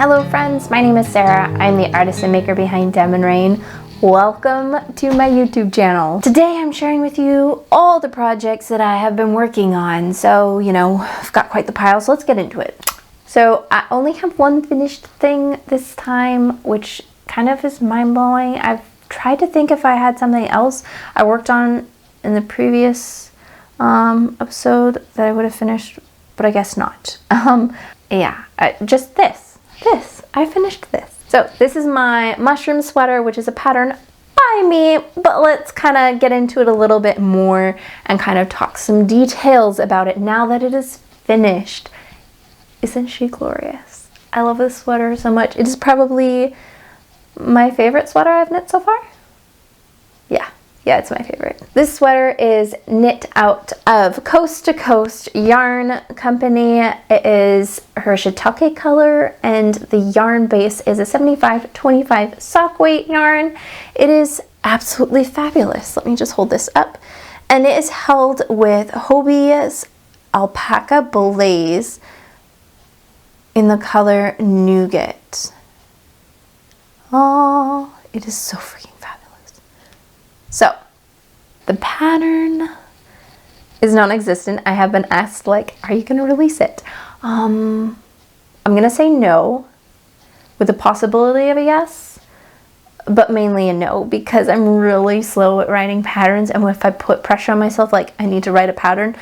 Hello friends, my name is Sarah. I'm the artist and maker behind Denim. Welcome to my YouTube channel. Today I'm sharing with you all the projects that I have been working on. So, you know, I've got quite the pile, so let's get into it. So I only have one finished thing this time, which kind of is mind-blowing. I've tried to think if I had something else I worked on in the previous episode that I would have finished, but I guess not. Just this. I finished this. So this is my mushroom sweater, which is a pattern by me, but let's kind of get into it a little bit more and kind of talk some details about it now that it is finished. Isn't she glorious? I love this sweater so much. It is probably my favorite sweater I've knit so far. Yeah, it's my favorite. This sweater is knit out of Coast to Coast Yarn Company. It is her Shitake color, and the yarn base is a 75/25 sock weight yarn. It is absolutely fabulous. Let me just hold this up. And it is held with Hobbie's Alpaca Blaze in the color Nougat. Oh, it is so freaking fabulous. So, the pattern is non-existent. I have been asked, like, are you going to release it? I'm going to say no, with the possibility of a yes, but mainly a no, because I'm really slow at writing patterns, and if I put pressure on myself, like, I need to write a pattern,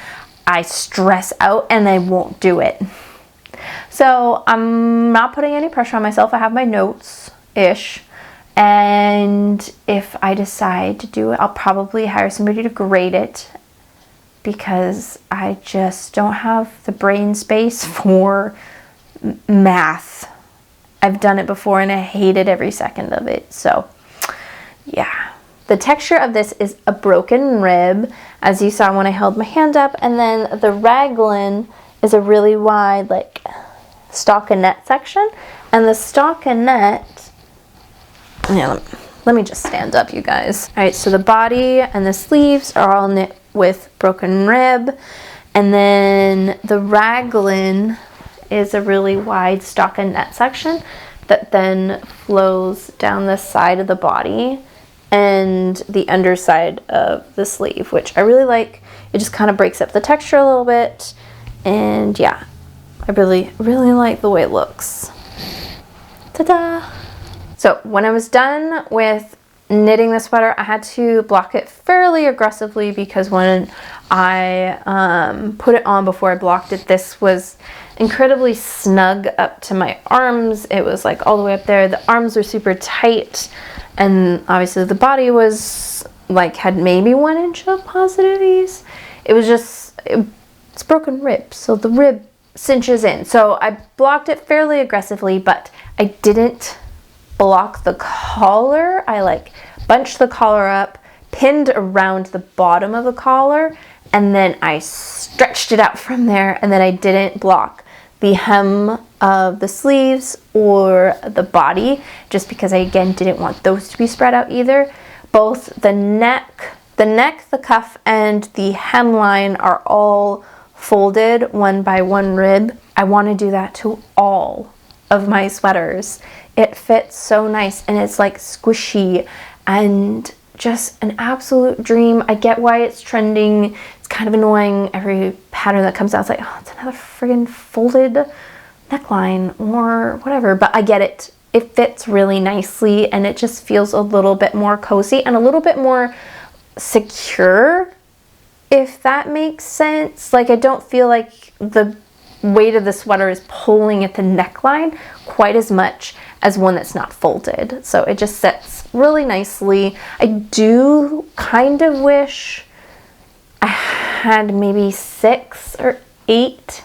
I stress out and I won't do it. So, I'm not putting any pressure on myself. I have my notes-ish. And if I decide to do it, I'll probably hire somebody to grade it because I just don't have the brain space for math. I've done it before and I hated every second of it. So yeah, the texture of this is a broken rib, as you saw when I held my hand up. And then the raglan is a really wide, like, stockinette section. And the stockinette, yeah, let me just stand up, you guys. All right, so the body and the sleeves are all knit with broken rib. And then the raglan is a really wide stockinette section that then flows down the side of the body and the underside of the sleeve, which I really like. It just kind of breaks up the texture a little bit. And yeah, I really, really like the way it looks. Ta-da! So when I was done with knitting the sweater, I had to block it fairly aggressively because when I put it on before I blocked it, this was incredibly snug up to my arms. It was like all the way up there. The arms were super tight, and obviously the body was like, had maybe 1 inch of positive ease. It was just, it's broken rib, so the rib cinches in. So I blocked it fairly aggressively, but I didn't block the collar. I like bunched the collar up, pinned around the bottom of the collar, and then I stretched it out from there, and then I didn't block the hem of the sleeves or the body, just because I, again, didn't want those to be spread out either. Both the neck, the cuff, and the hemline are all folded 1 by 1 rib. I want to do that to all of my sweaters. It fits so nice, and it's like squishy and just an absolute dream. I get why it's trending. It's kind of annoying. Every pattern that comes out, it's like, oh, it's another friggin' folded neckline or whatever, but I get it. It fits really nicely, and it just feels a little bit more cozy and a little bit more secure, if that makes sense. Like, I don't feel like the weight of the sweater is pulling at the neckline quite as much as one that's not folded. So it just sits really nicely. I do kind of wish I had maybe 6 or 8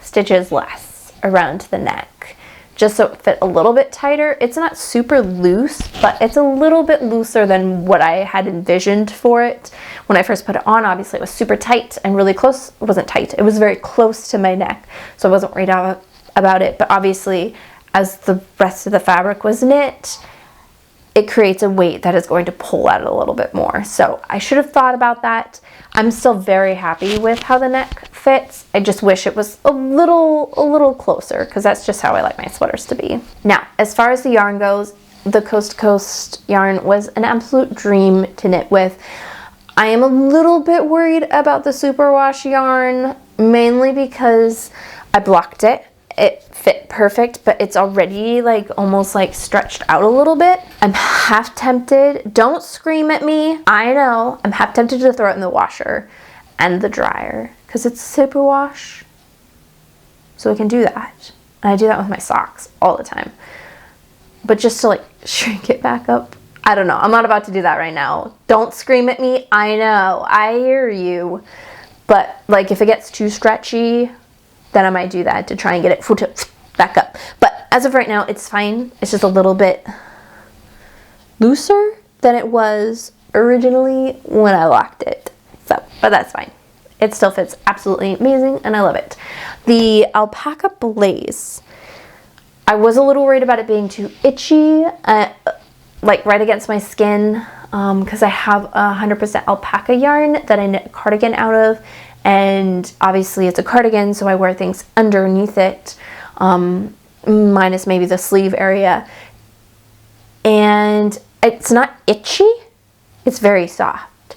stitches less around the neck, just so it fit a little bit tighter. It's not super loose, but it's a little bit looser than what I had envisioned for it. When I first put it on, obviously it was super tight and really close. It wasn't tight, it was very close to my neck, so I wasn't worried about it. But obviously, as the rest of the fabric was knit, it creates a weight that is going to pull at it a little bit more. So I should have thought about that. I'm still very happy with how the neck fits. I just wish it was a little closer, because that's just how I like my sweaters to be. Now, as far as the yarn goes, the Coast to Coast yarn was an absolute dream to knit with. I am a little bit worried about the superwash yarn, mainly because I blocked it. It fit perfect, but it's already like almost like stretched out a little bit. I'm half tempted. Don't scream at me. I know. I'm half tempted to throw it in the washer and the dryer because it's superwash. So I can do that. And I do that with my socks all the time. But just to like shrink it back up, I don't know. I'm not about to do that right now. Don't scream at me. I know. I hear you. But like if it gets too stretchy, then I might do that to try and get it back up. But as of right now, it's fine. It's just a little bit looser than it was originally when I locked it. So, but that's fine. It still fits absolutely amazing and I love it. The Alpaca Blaze, I was a little worried about it being too itchy, like right against my skin, because I have 100% alpaca yarn that I knit a cardigan out of. And obviously it's a cardigan, so I wear things underneath it, minus maybe the sleeve area. And it's not itchy, it's very soft.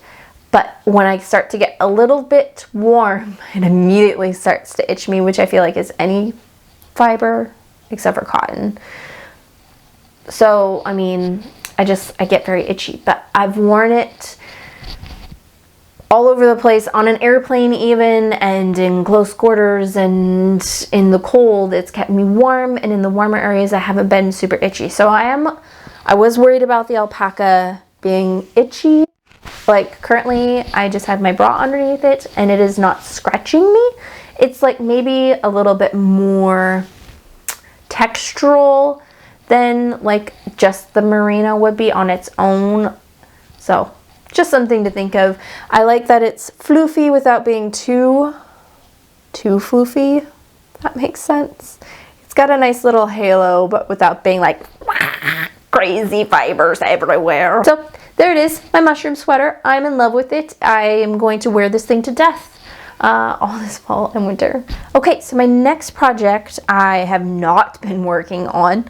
But when I start to get a little bit warm, it immediately starts to itch me, which I feel like is any fiber except for cotton. So, I mean, I get very itchy, but I've worn it all over the place, on an airplane even, and in close quarters and in the cold. It's kept me warm, and in the warmer areas I haven't been super itchy. So I was worried about the alpaca being itchy. Like currently I just have my bra underneath it and it is not scratching me. It's like maybe a little bit more textural than like just the merino would be on its own. So just something to think of. I like that it's floofy without being too floofy, if that makes sense. It's got a nice little halo, but without being like crazy fibers everywhere. So there it is, my mushroom sweater. I'm in love with it. I am going to wear this thing to death all this fall and winter. Okay, so my next project I have not been working on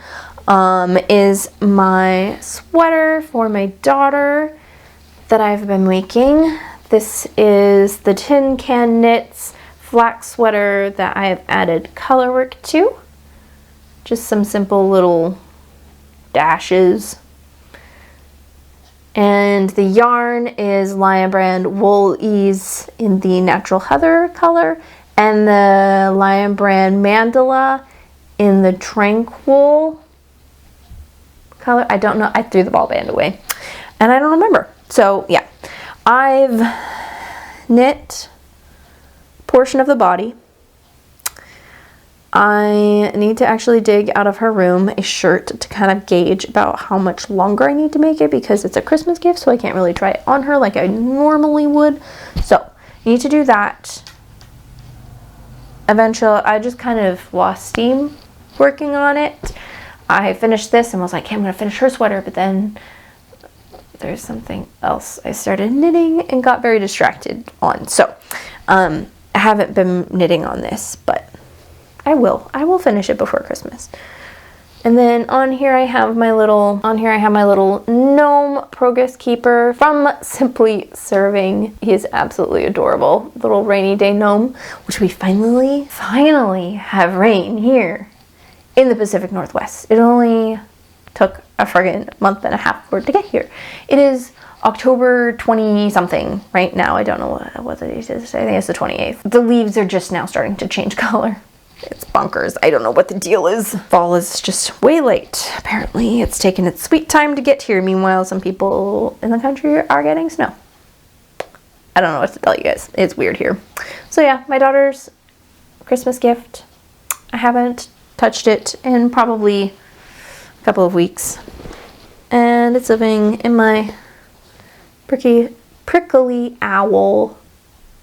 is my sweater for my daughter that I've been making. This is the Tin Can Knits Flax sweater that I have added color work to. Just some simple little dashes. And the yarn is Lion Brand Wool Ease in the Natural Heather color, and the Lion Brand Mandala in the Tranquil color. I don't know, I threw the ball band away and I don't remember. So yeah, I've knit a portion of the body. I need to actually dig out of her room a shirt to kind of gauge about how much longer I need to make it, because it's a Christmas gift, so I can't really try it on her like I normally would. So I need to do that. Eventually, I just kind of lost steam working on it. I finished this and was like, hey, I'm going to finish her sweater, but then there's something else I started knitting and got very distracted on. So I haven't been knitting on this, but I will finish it before Christmas. And then on here I have my little gnome progress keeper from Simply Serving. He is absolutely adorable. Little rainy day gnome, which we finally have rain here in the Pacific Northwest. It only took a friggin' month and a half for it to get here. It is October 20 something right now. I don't know what the date is. I think it's the 28th. The leaves are just now starting to change color. It's bonkers. I don't know what the deal is. Fall is just way late. Apparently it's taken its sweet time to get here. Meanwhile, some people in the country are getting snow. I don't know what to tell you guys. It's weird here. So yeah, my daughter's Christmas gift. I haven't touched it in probably a couple of weeks. And it's living in my prickly owl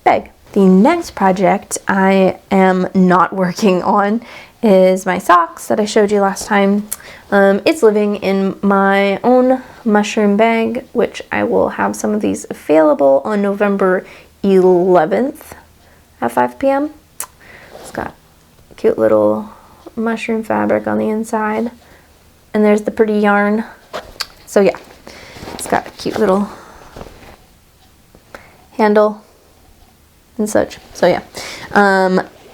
bag. The next project I am not working on is my socks that I showed you last time. It's living in my own mushroom bag, which I will have some of these available on November 11th. at 5 p.m. It's got cute little mushroom fabric on the inside. And there's the pretty yarn. So yeah, it's got a cute little handle and such. So yeah,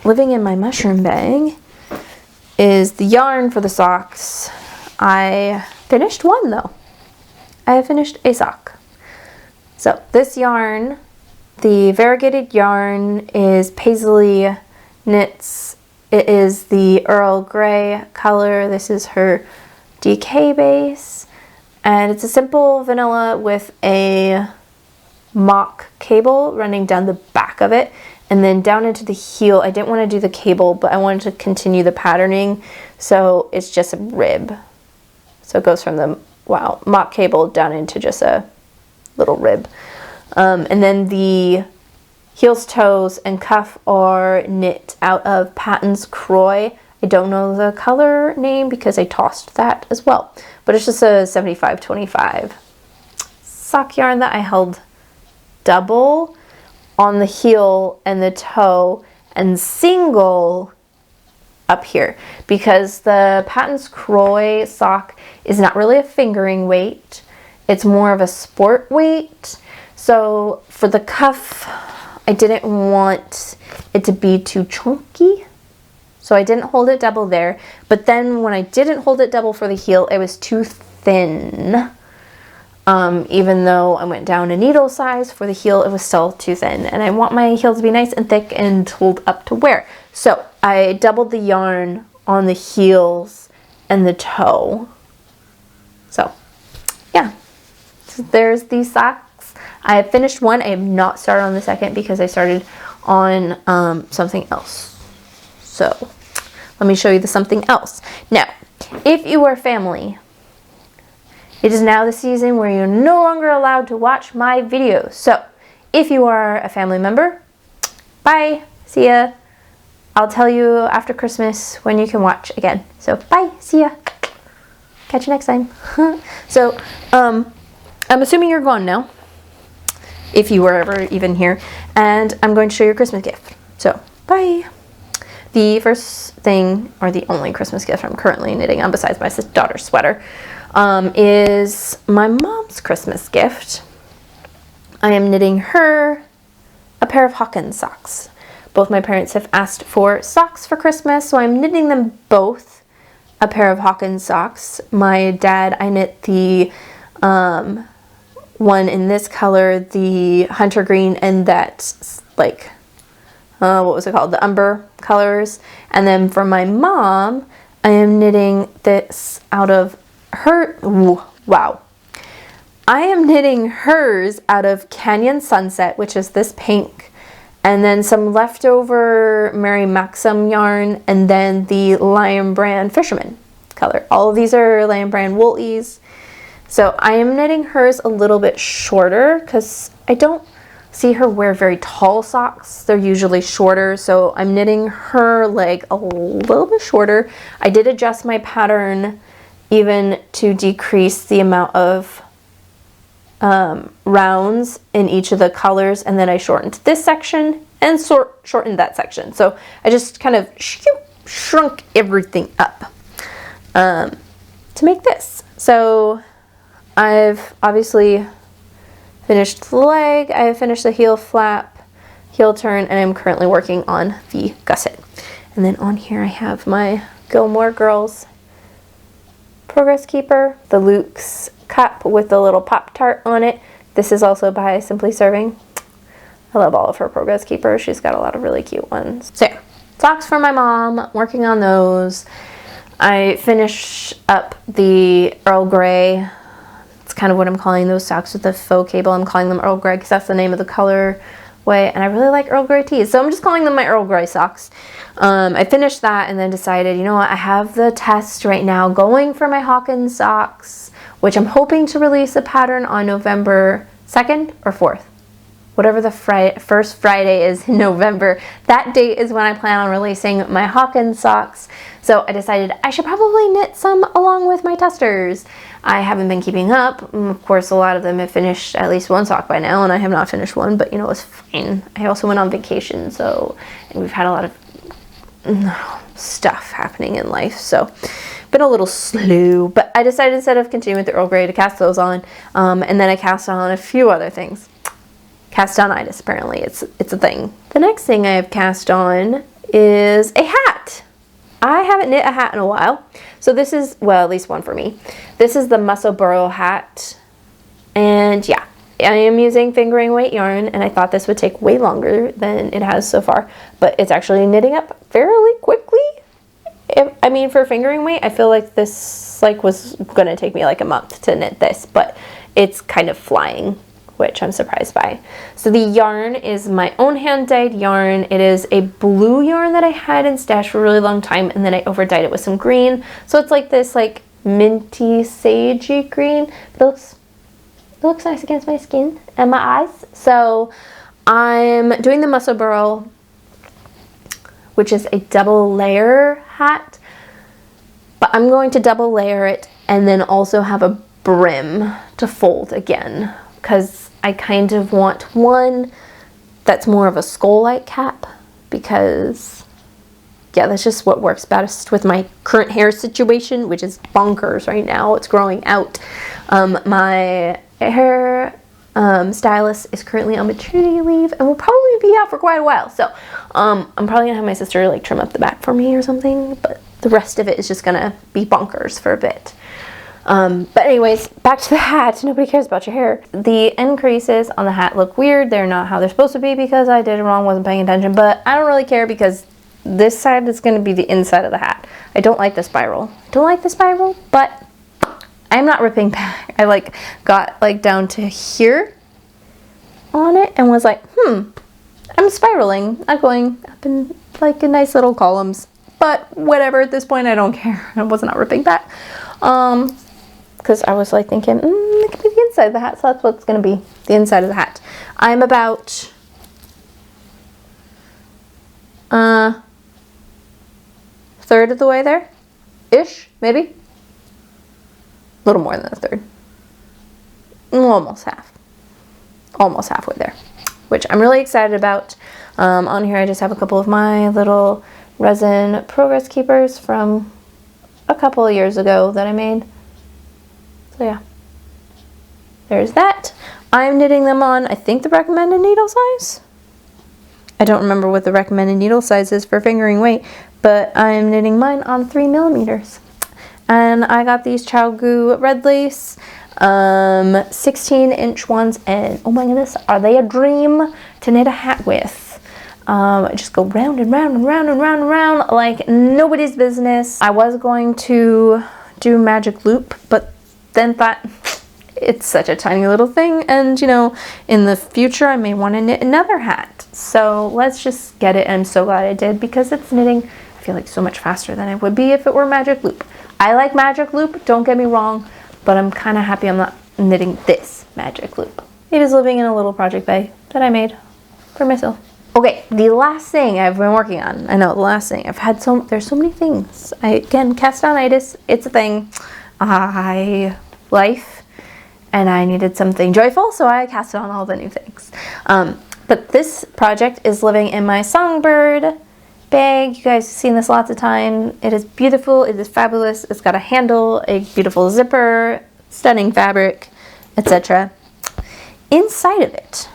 living in my mushroom bag is the yarn for the socks. I finished one though. I have finished a sock. So this yarn, the variegated yarn, is Pasley Knits. It is the Earl Grey color. This is her DK base. And it's a simple vanilla with a mock cable running down the back of it. And then down into the heel, I didn't want to do the cable, but I wanted to continue the patterning. So it's just a rib. So it goes from the, wow, mock cable down into just a little rib. And then the heels, toes, and cuff are knit out of Patton's Croy. I don't know the color name because I tossed that as well. But it's just a 75-25 sock yarn that I held double on the heel and the toe and single up here, because the Patton's Croy sock is not really a fingering weight. It's more of a sport weight. So for the cuff, I didn't want it to be too chunky. So I didn't hold it double there. But then when I didn't hold it double for the heel, it was too thin. Even though I went down a needle size for the heel, it was still too thin. And I want my heel to be nice and thick and hold up to wear. So I doubled the yarn on the heels and the toe. So yeah, so there's these socks. I have finished one. I have not started on the second because I started on something else. So let me show you the something else. Now, if you are family, it is now the season where you're no longer allowed to watch my videos. So if you are a family member, bye, see ya. I'll tell you after Christmas when you can watch again. So bye, see ya. Catch you next time. So I'm assuming you're gone now, if you were ever even here, and I'm going to show you a Christmas gift. So bye. The first thing, or the only Christmas gift I'm currently knitting on besides my daughter's sweater, is my mom's Christmas gift. I am knitting her a pair of Hawkins socks. Both my parents have asked for socks for Christmas, so I'm knitting them both a pair of Hawkins socks. My dad, I knit the one in this color, the hunter green, and that, like, what was it called? The umber colors. And then for my mom, I am knitting this out of her, wow. I am knitting hers out of Canyon Sunset, which is this pink, and then some leftover Mary Maxim yarn, and then the Lion Brand Fisherman color. All of these are Lion Brand woolies. So I am knitting hers a little bit shorter because I don't see her wear very tall socks. They're usually shorter, so I'm knitting her leg a little bit shorter. I did adjust my pattern even to decrease the amount of rounds in each of the colors, and then I shortened this section and shortened that section. So I just kind of shrunk everything up to make this. So I've obviously finished the leg, I have finished the heel flap, heel turn, and I'm currently working on the gusset. And then on here I have my Gilmore Girls Progress Keeper, the Luke's cup with the little Pop-Tart on it. This is also by Simply Serving. I love all of her Progress Keepers. She's got a lot of really cute ones. So yeah, socks for my mom, working on those. I finish up the Earl Grey. It's kind of what I'm calling those socks with the faux cable. I'm calling them Earl Grey because that's the name of the color way, and I really like Earl Grey tees, so I'm just calling them my Earl Grey socks. I finished that and then decided, you know what, I have the test right now going for my Hawkins socks, which I'm hoping to release a pattern on November 2nd or 4th. whatever the first Friday is in November, that date is when I plan on releasing my Hawkins socks. So I decided I should probably knit some along with my testers. I haven't been keeping up. Of course, a lot of them have finished at least one sock by now, and I have not finished one, but you know, it's fine. I also went on vacation, so we've had a lot of stuff happening in life, so been a little slow. But I decided instead of continuing with the Earl Grey to cast those on, and then I cast on a few other things. Cast Onitis, apparently it's a thing. The next thing I have cast on is a hat. I haven't knit a hat in a while. So this is, well, at least one for me. This is the Musselburgh hat. And yeah, I am using fingering weight yarn, and I thought this would take way longer than it has so far, but it's actually knitting up fairly quickly. I mean, for fingering weight, I feel like this was gonna take me like a month to knit this, but it's kind of flying, which I'm surprised by. So the yarn is my own hand-dyed yarn. It is a blue yarn that I had in stash for a really long time, and then I over-dyed it with some green. So it's like this like minty, sagey green. It looks nice against my skin and my eyes. So I'm doing the Musselburgh, which is a double layer hat, but I'm going to double layer it and then also have a brim to fold again, because I kind of want one that's more of a skull-like cap, because yeah, that's just what works best with my current hair situation, which is bonkers right now. It's growing out. My hair stylist is currently on maternity leave and will probably be out for quite a while, so I'm probably gonna have my sister like trim up the back for me or something, but the rest of it is just gonna be bonkers for a bit. But anyways, back to the hat. Nobody cares about your hair. The end creases on the hat look weird. They're not how they're supposed to be because I did it wrong, wasn't paying attention, but I don't really care because this side is going to be the inside of the hat. I don't like the spiral. But I'm not ripping back. I like got like down to here on it and was like, I'm spiraling. I'm going up in like in nice little columns, but whatever, at this point I don't care. I was not ripping back. Because I was like thinking, it could be the inside of the hat, so that's what it's going to be, the inside of the hat. I'm about third of the way there, ish, maybe. A little more than a third. Almost half. Almost halfway there, which I'm really excited about. On here I just have a couple of my little resin progress keepers from a couple of years ago that I made. So yeah, there's that. I'm knitting them on, I think, the recommended needle size. I don't remember what the recommended needle size is for fingering weight, but I'm knitting mine on 3mm. And I got these ChiaoGoo red lace, 16-inch ones, and oh my goodness, are they a dream to knit a hat with. I just go round and round and round and round and round like nobody's business. I was going to do magic loop, but then thought it's such a tiny little thing, and you know, in the future I may want to knit another hat, so let's just get it. And I'm so glad I did, because it's knitting, I feel like, so much faster than it would be if it were magic loop. I like magic loop, don't get me wrong, but I'm kind of happy I'm not knitting this magic loop. It is living in a little project bag that I made for myself. Okay, the last thing I've been working on, I know, the last thing, there's so many things. Again, cast Onitis, it's a thing. Life, and I needed something joyful, so I cast on all the new things. But this project is living in my Songbird bag. You guys have seen this lots of time. It is beautiful, it is fabulous. It's got a handle, a beautiful zipper, stunning fabric, etc. Inside of it,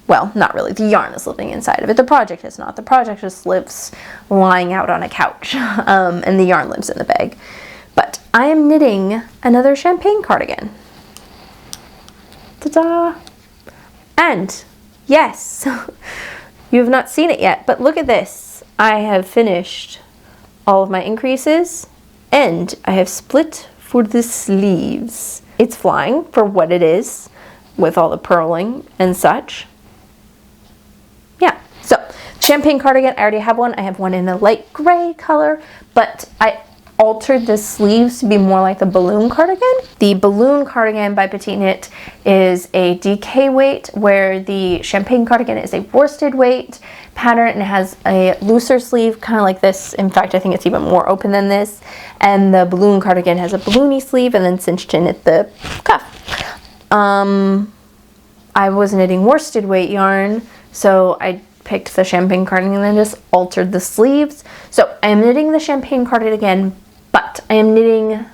well, not really, the yarn is living inside of it. The project is not. The project just lives lying out on a couch, and the yarn lives in the bag. But I am knitting another champagne cardigan. Ta-da! And yes, you have not seen it yet, but look at this. I have finished all of my increases, and I have split for the sleeves. It's flying for what it is, with all the purling and such. Yeah, so champagne cardigan, I already have one. I have one in a light gray color, but altered the sleeves to be more like the balloon cardigan. The balloon cardigan by Petite Knit is a DK weight, where the champagne cardigan is a worsted weight pattern and it has a looser sleeve, kind of like this. In fact, I think it's even more open than this. And the balloon cardigan has a balloony sleeve and then cinched in at the cuff. I was knitting worsted weight yarn, so I picked the champagne cardigan and then just altered the sleeves. So I am knitting the champagne cardigan, but I am knitting a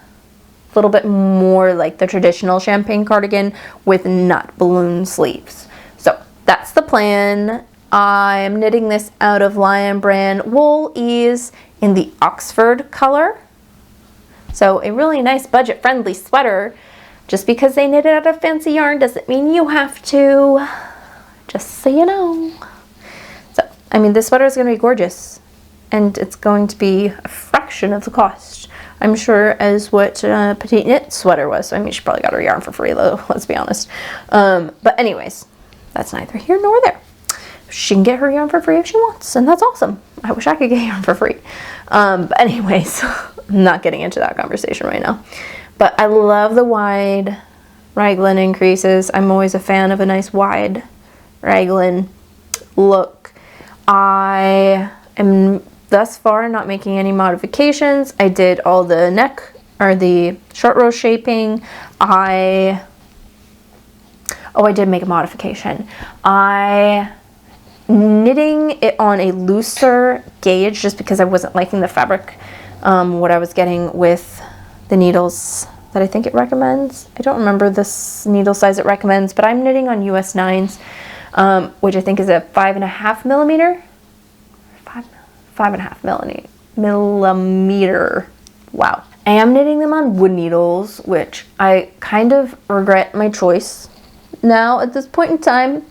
little bit more like the traditional champagne cardigan with not balloon sleeves. So that's the plan. I am knitting this out of Lion Brand Wool Ease in the Oxford color. So a really nice budget friendly sweater. Just because they knit it out of fancy yarn doesn't mean you have to. Just so you know. So, I mean, this sweater is going to be gorgeous. And it's going to be a fraction of the cost, I'm sure, as what Petite Knit sweater was. So, I mean, she probably got her yarn for free, though, let's be honest. But anyways, that's neither here nor there. She can get her yarn for free if she wants, and that's awesome. I wish I could get yarn for free. But anyways, I'm not getting into that conversation right now. But I love the wide raglan increases. I'm always a fan of a nice wide raglan look. I am thus far not making any modifications. I did all the neck or the short row shaping. I did make a modification. I knitting it on a looser gauge just because I wasn't liking the fabric, what I was getting with the needles that I think it recommends. I don't remember this needle size it recommends, but I'm knitting on US 9s, which I think is a 5.5 millimeter. 5.5 millimeter. Wow. I am knitting them on wood needles, which I kind of regret my choice now at this point in time.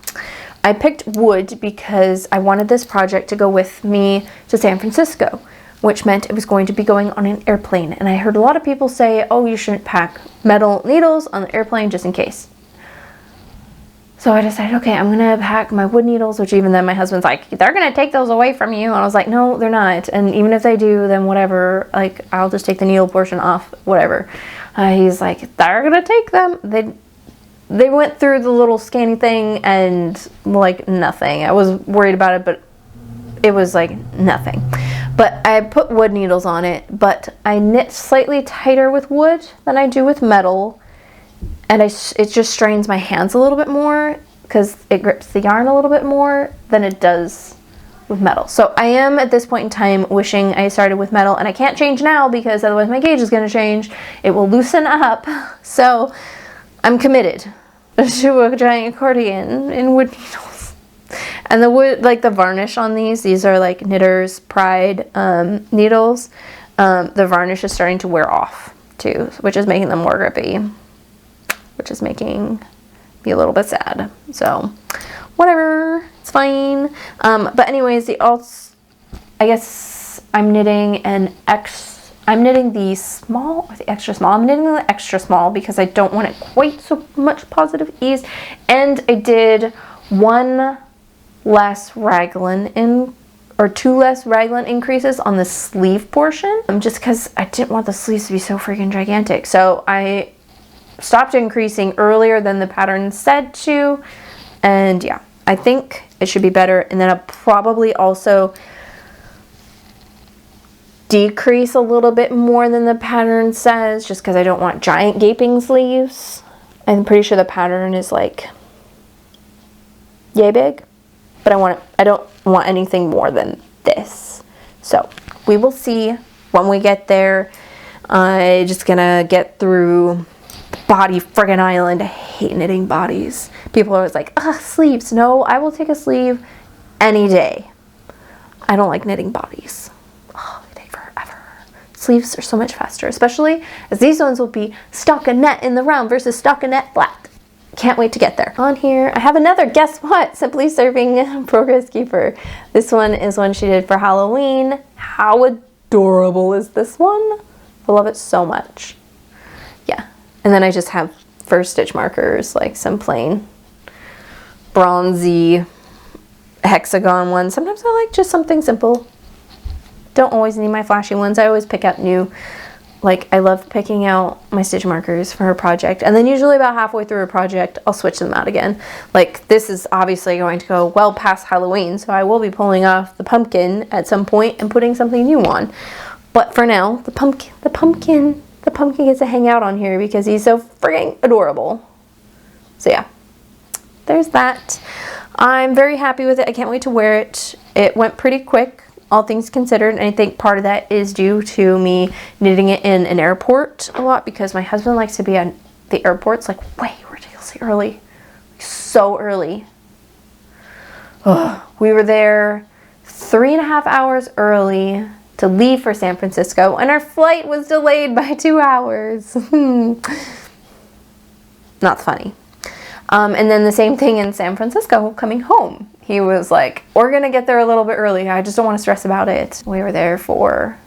I picked wood because I wanted this project to go with me to San Francisco, which meant it was going to be going on an airplane. And I heard a lot of people say, oh, you shouldn't pack metal needles on the airplane just in case. So I decided, okay, I'm gonna pack my wood needles, which even then my husband's like, they're gonna take those away from you. And I was like, no, they're not. And even if they do, then whatever, like, I'll just take the needle portion off, whatever. He's like, they're gonna take them. They went through the little scanning thing and like nothing. I was worried about it, but it was like nothing. But I put wood needles on it, but I knit slightly tighter with wood than I do with metal. And it just strains my hands a little bit more because it grips the yarn a little bit more than it does with metal. So I am at this point in time wishing I started with metal, and I can't change now because otherwise my gauge is going to change. It will loosen up. So I'm committed to a giant cardigan in wood needles. And the wood, like the varnish on these are like Knitter's Pride needles. The varnish is starting to wear off too, which is making them more grippy, which is making me a little bit sad. So whatever, it's fine. But anyways, the alts, I guess I'm knitting I'm knitting the small or the extra small. I'm knitting the extra small because I don't want it quite so much positive ease. And I did one less raglan or two less raglan increases on the sleeve portion, just because I didn't want the sleeves to be so freaking gigantic. So I stopped increasing earlier than the pattern said to, and yeah, I think it should be better. And then I'll probably also decrease a little bit more than the pattern says, just because I don't want giant gaping sleeves. I'm pretty sure the pattern is like yay big, but I don't want anything more than this. So we will see when we get there. I'm just gonna get through body friggin' island. I hate knitting bodies. People are always like, ugh, sleeves. No, I will take a sleeve any day. I don't like knitting bodies. Oh, they take forever. Sleeves are so much faster, especially as these ones will be stockinette in the round versus stockinette flat. Can't wait to get there. On here, I have another, guess what? Simply Serving Progress Keeper. This one is one she did for Halloween. How adorable is this one? I love it so much. Yeah. And then I just have first stitch markers, like some plain bronzy hexagon ones. Sometimes I like just something simple. Don't always need my flashy ones. I always pick out new like, I love picking out my stitch markers for her project, and then usually about halfway through a project, I'll switch them out again. Like, this is obviously going to go well past Halloween, so I will be pulling off the pumpkin at some point and putting something new on. But for now, the pumpkin gets to hang out on here because he's so freaking adorable. So yeah, there's that. I'm very happy with it. I can't wait to wear it. It went pretty quick, all things considered, and I think part of that is due to me knitting it in an airport a lot because my husband likes to be at the airports like way ridiculously early. So early. Ugh. We were there 3.5 hours early to leave for San Francisco, and our flight was delayed by 2 hours. Not funny. And then the same thing in San Francisco coming home. He was like, we're gonna get there a little bit early. I just don't want to stress about it. We were there for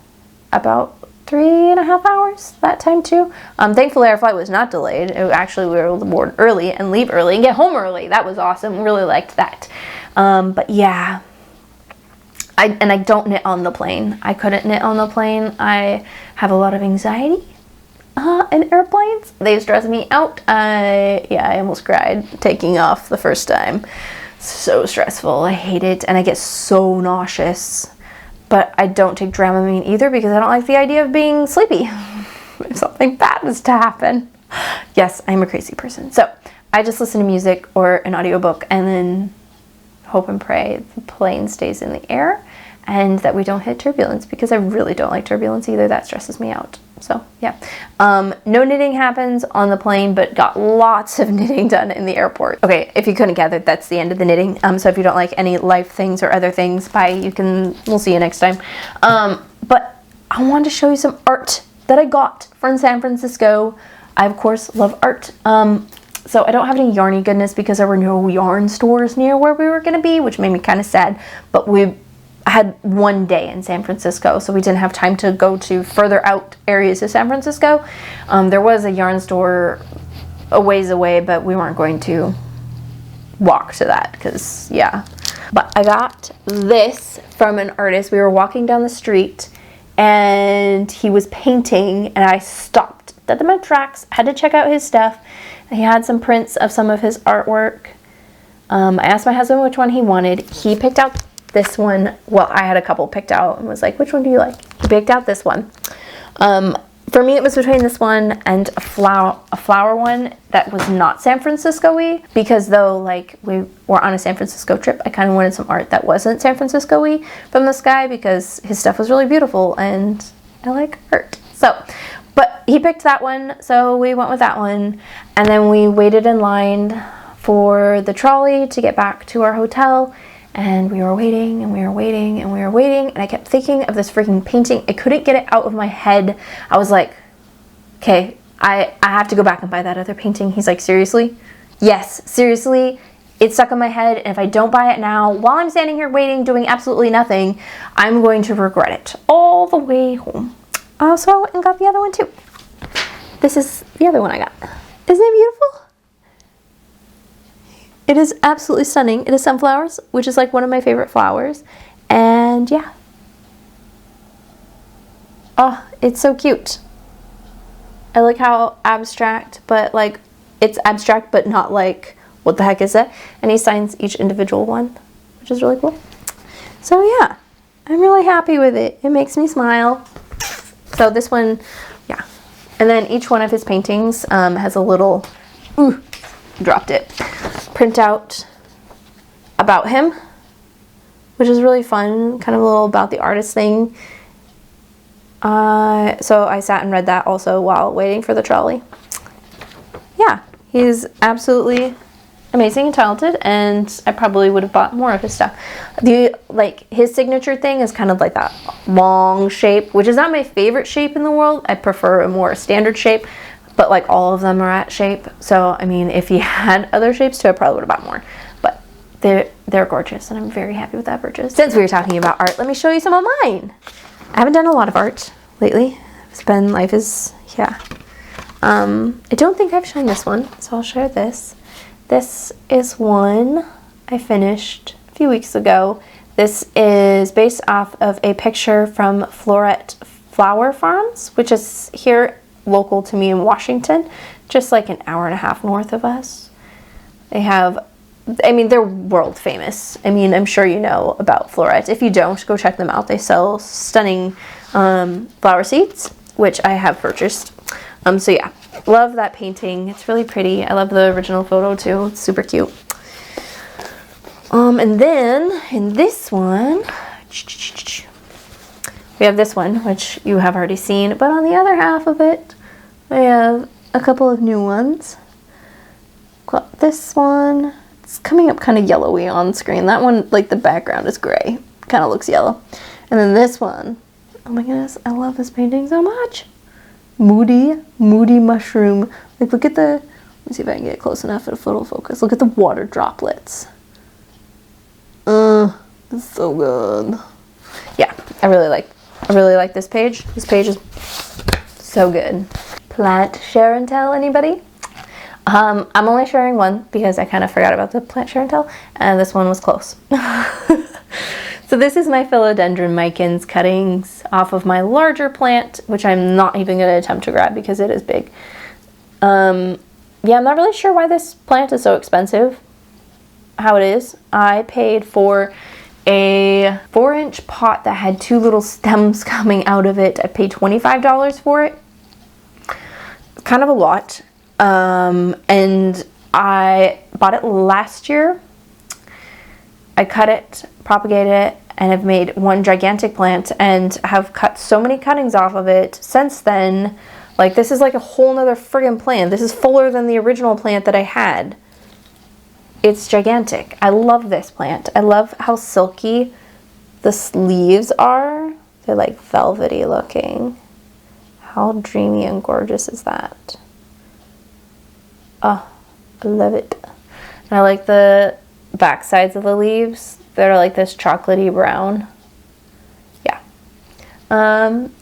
about 3.5 hours that time too. Thankfully our flight was not delayed. Actually, we were able to board early and leave early and get home early. That was awesome. Really liked that. But yeah, I don't knit on the plane. I couldn't knit on the plane. I have a lot of anxiety in airplanes. They stress me out. Yeah, I almost cried taking off the first time. So stressful. I hate it, and I get so nauseous. But I don't take Dramamine either because I don't like the idea of being sleepy if something bad was to happen. Yes, I'm a crazy person. So I just listen to music or an audiobook and then hope and pray the plane stays in the air and that we don't hit turbulence because I really don't like turbulence either. That stresses me out. So yeah, no knitting happens on the plane, but got lots of knitting done in the airport. Okay, if you couldn't gather, that's the end of the knitting. So if you don't like any life things or other things, bye. We'll see you next time. But I wanted to show you some art that I got from San Francisco. I of course love art. So I don't have any yarny goodness because there were no yarn stores near where we were gonna be, which made me kind of sad. But we had one day in San Francisco, so we didn't have time to go to further out areas of San Francisco. There was a yarn store a ways away, but we weren't going to walk to that because, yeah. But I got this from an artist. We were walking down the street and he was painting and I stopped dead in my tracks, had to check out his stuff. He had some prints of some of his artwork. I asked my husband which one he wanted. He picked out this one. Well, I had a couple picked out and was like, which one do you like? He picked out this one. For me, it was between this one and a flower one that was not San Francisco-y, because though like we were on a San Francisco trip, I kind of wanted some art that wasn't San Francisco-y from this guy because his stuff was really beautiful and I like art. So, but he picked that one, so we went with that one, and then we waited in line for the trolley to get back to our hotel. And we were waiting and we were waiting and we were waiting, and I kept thinking of this freaking painting. I couldn't get it out of my head. I was like, okay, I have to go back and buy that other painting. He's like, seriously? Yes, seriously. It's stuck in my head, and if I don't buy it now, while I'm standing here waiting, doing absolutely nothing, I'm going to regret it all the way home. So I went and got the other one too. This is the other one I got. Isn't it beautiful? It is absolutely stunning. It is sunflowers, which is like one of my favorite flowers. And yeah. Oh, it's so cute. I like how abstract, but like it's abstract, but not like, what the heck is that? And he signs each individual one, which is really cool. So yeah, I'm really happy with it. It makes me smile. So this one, yeah. And then each one of his paintings has a little, ooh, dropped it, printout about him, which is really fun, kind of a little about the artist thing. So I sat and read that also while waiting for the trolley. Yeah, he's absolutely amazing and talented, and I probably would have bought more of his stuff. Like his signature thing is kind of like that long shape, which is not my favorite shape in the world. I prefer a more standard shape. But like all of them are at shape. So, I mean, if he had other shapes too, I probably would have bought more. But they're gorgeous, and I'm very happy with that purchase. Since we were talking about art, let me show you some of mine. I haven't done a lot of art lately. Life is, yeah. I don't think I've shown this one, so I'll share this. This is one I finished a few weeks ago. This is based off of a picture from Florette Flower Farms, which is here local to me in Washington, just like an hour and a half north of us. They have, I mean, they're world famous. I mean, I'm sure you know about florets. If you don't, go check them out. They sell stunning flower seeds, which I have purchased. So yeah, love that painting. It's really pretty. I love the original photo too. It's super cute. And then in this one, we have this one, which you have already seen, but on the other half of it, I have a couple of new ones. Got this one. It's coming up kind of yellowy on screen. That one, like the background is gray. Kind of looks yellow. And then this one, oh my goodness, I love this painting so much. Moody mushroom. Like look at the, let me see if I can get close enough at a photo focus. Look at the water droplets. It's so good. Yeah, I really like this page. This page is so good. Plant share and tell, anybody? I'm only sharing one because I kind of forgot about the plant share and tell, and this one was close. So this is my philodendron micans cuttings off of my larger plant, which I'm not even going to attempt to grab because it is big. Yeah, I'm not really sure why this plant is so expensive. How it is. I paid for a 4-inch pot that had 2 little stems coming out of it. I paid $25 for it. Kind of a lot. And I bought it last year. I cut it, propagated it, and have made one gigantic plant and have cut so many cuttings off of it since then. Like this is like a whole nother friggin' plant. This is fuller than the original plant that I had. It's gigantic. I love this plant. I love how silky the sleeves are. They're like velvety looking. How dreamy and gorgeous is that? Oh, I love it. And I like the back sides of the leaves. They're like this chocolatey brown. Yeah.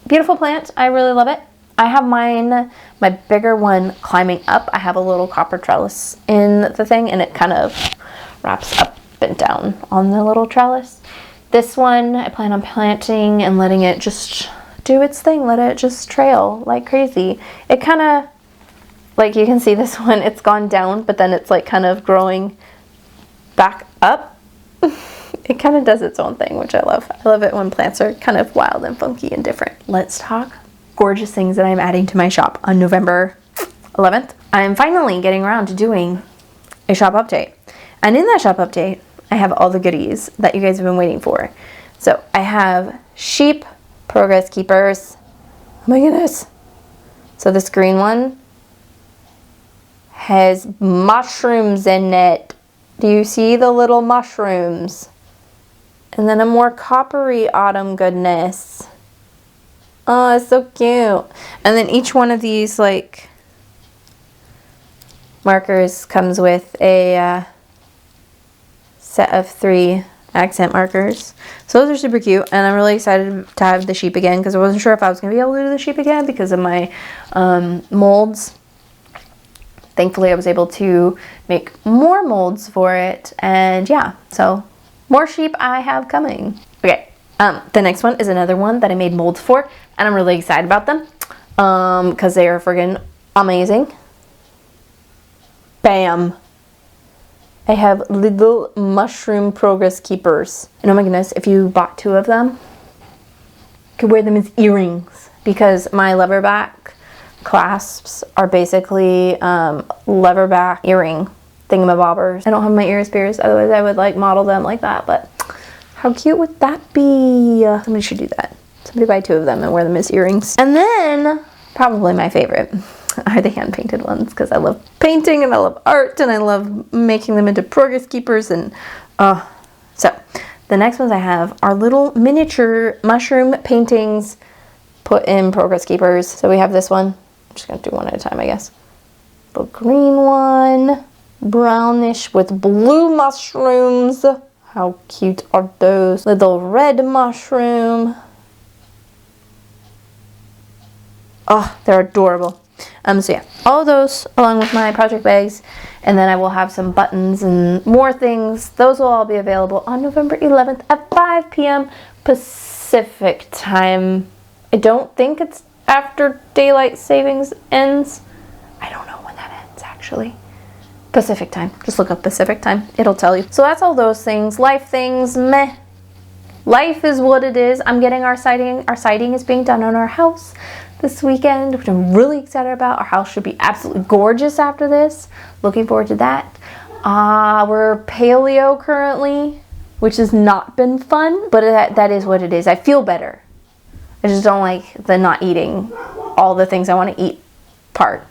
Beautiful plant. I really love it. I have mine, my bigger one climbing up. I have a little copper trellis in the thing and it kind of wraps up and down on the little trellis. This one I plan on planting and letting it just do its thing. Let it just trail like crazy. It kind of, like you can see this one, it's gone down, but then it's like kind of growing back up. It kind of does its own thing, which I love. I love it when plants are kind of wild and funky and different. Let's talk gorgeous things that I'm adding to my shop on November 11th. I'm finally getting around to doing a shop update. And in that shop update, I have all the goodies that you guys have been waiting for. So I have sheep progress keepers. Oh my goodness. So this green one has mushrooms in it. Do you see the little mushrooms? And then a more coppery autumn goodness. Oh, it's so cute. And then each one of these like markers comes with a set of 3 accent markers. So those are super cute, and I'm really excited to have the sheep again because I wasn't sure if I was going to be able to do the sheep again because of my molds. Thankfully, I was able to make more molds for it, and yeah, so more sheep I have coming. Okay. The next one is another one that I made molds for, and I'm really excited about them because they are friggin' amazing. Bam! I have little mushroom progress keepers. And oh my goodness, if you bought 2 of them, you could wear them as earrings because my leatherback clasps are basically leatherback earring thingamabobbers. I don't have my ears pierced, otherwise I would like model them like that, but how cute would that be? Somebody should do that. Somebody buy 2 of them and wear them as earrings. And then, probably my favorite are the hand-painted ones because I love painting and I love art and I love making them into progress keepers. And so the next ones I have are little miniature mushroom paintings put in progress keepers. So we have this one. I'm just going to do one at a time, I guess. Little green one, brownish with blue mushrooms. How cute are those? Little red mushroom. Oh, they're adorable. So yeah, all of those along with my project bags, and then I will have some buttons and more things. Those will all be available on November 11th at 5 p.m. Pacific time. I don't think it's after daylight savings ends. I don't know when that ends actually. Pacific time. Just look up Pacific time. It'll tell you. So that's all those things. Life things, meh. Life is what it is. I'm getting our siding. Our siding is being done on our house this weekend, which I'm really excited about. Our house should be absolutely gorgeous after this. Looking forward to that. We're paleo currently, which has not been fun, but that is what it is. I feel better. I just don't like the not eating all the things I want to eat part.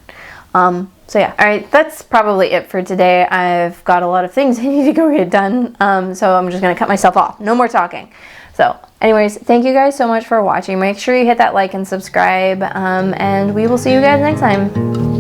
So yeah, all right, that's probably it for today. I've got a lot of things I need to go get done, so I'm just gonna cut myself off. No more talking. So anyways, thank you guys so much for watching. Make sure you hit that like and subscribe, and we will see you guys next time.